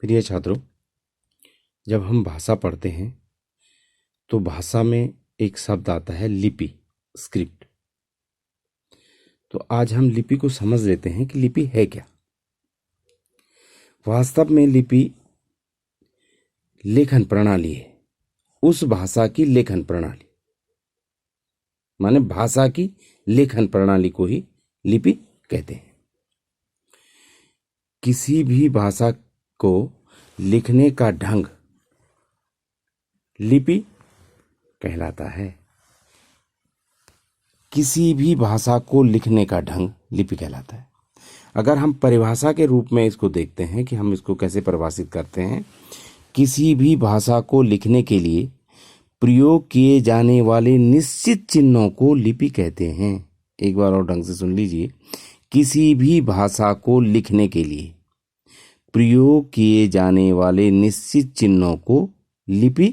प्रिय छात्रों, जब हम भाषा पढ़ते हैं तो भाषा में एक शब्द आता है लिपि, स्क्रिप्ट। तो आज हम लिपि को समझ लेते हैं कि लिपि है क्या। वास्तव में लिपि लेखन प्रणाली है, उस भाषा की लेखन प्रणाली, माने भाषा की लेखन प्रणाली को ही लिपि कहते हैं। किसी भी भाषा को लिखने का ढंग लिपि कहलाता है। किसी भी भाषा को लिखने का ढंग लिपि कहलाता है। अगर हम परिभाषा के रूप में इसको देखते हैं कि हम इसको कैसे परिभाषित करते हैं, किसी भी भाषा को लिखने के लिए प्रयोग किए जाने वाले निश्चित चिन्हों को लिपि कहते हैं। एक बार और ढंग से सुन लीजिए, किसी भी भाषा को लिखने के लिए प्रयोग किए जाने वाले निश्चित चिन्हों को लिपि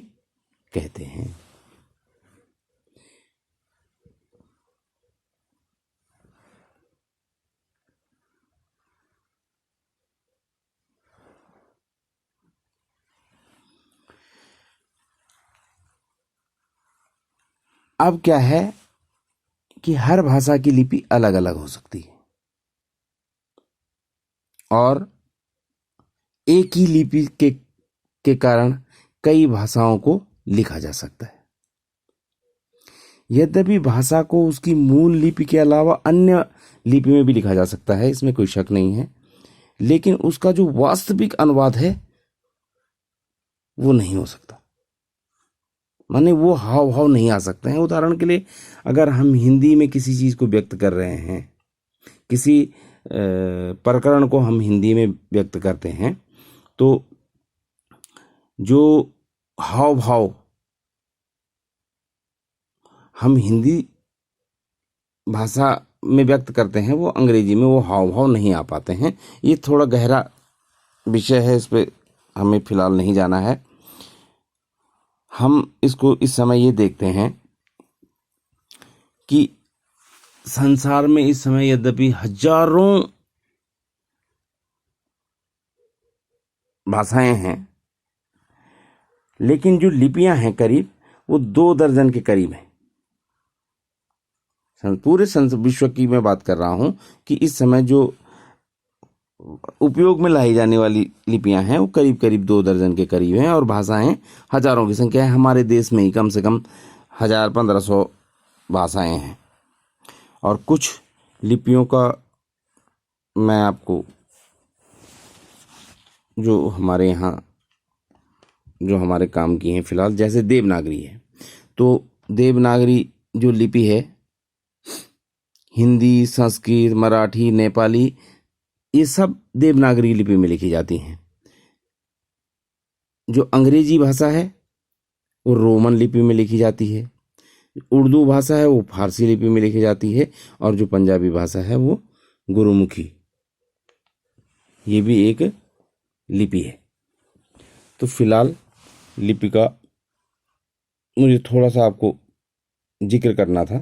कहते हैं। अब क्या है कि हर भाषा की लिपि अलग अलग हो सकती है और एक ही लिपि के कारण कई भाषाओं को लिखा जा सकता है। यद्यपि भाषा को उसकी मूल लिपि के अलावा अन्य लिपि में भी लिखा जा सकता है, इसमें कोई शक नहीं है, लेकिन उसका जो वास्तविक अनुवाद है वो नहीं हो सकता, माने वो हाव भाव नहीं आ सकते हैं। उदाहरण के लिए, अगर हम हिंदी में किसी चीज को व्यक्त कर रहे हैं, किसी प्रकरण को हम हिंदी में व्यक्त करते हैं, तो जो हाव भाव हम हिंदी भाषा में व्यक्त करते हैं वो अंग्रेजी में वो हाव भाव नहीं आ पाते हैं। ये थोड़ा गहरा विषय है, इस पे हमें फिलहाल नहीं जाना है। हम इसको इस समय ये देखते हैं कि संसार में इस समय यद्यपि हजारों भाषाएं हैं, लेकिन जो लिपियां हैं करीब वो 2 दर्जन के करीब हैं। पूरे विश्व की मैं बात कर रहा हूं कि इस समय जो उपयोग में लाई जाने वाली लिपियां हैं वो करीब करीब 2 दर्जन के करीब हैं, और भाषाएं हजारों की संख्या है। हमारे देश में ही कम से कम 1000-1500 भाषाएं हैं। और कुछ लिपियों का मैं आपको, जो हमारे यहाँ जो हमारे काम की हैं फिलहाल, जैसे देवनागरी है, तो देवनागरी जो लिपि है, हिंदी, संस्कृत, मराठी, नेपाली, ये सब देवनागरी लिपि में लिखी जाती हैं। जो अंग्रेजी भाषा है वो रोमन लिपि में लिखी जाती है, उर्दू भाषा है वो फारसी लिपि में लिखी जाती है, और जो पंजाबी भाषा है वो गुरुमुखी, ये भी एक लिपि है। तो फिलहाल लिपि का मुझे थोड़ा सा आपको जिक्र करना था।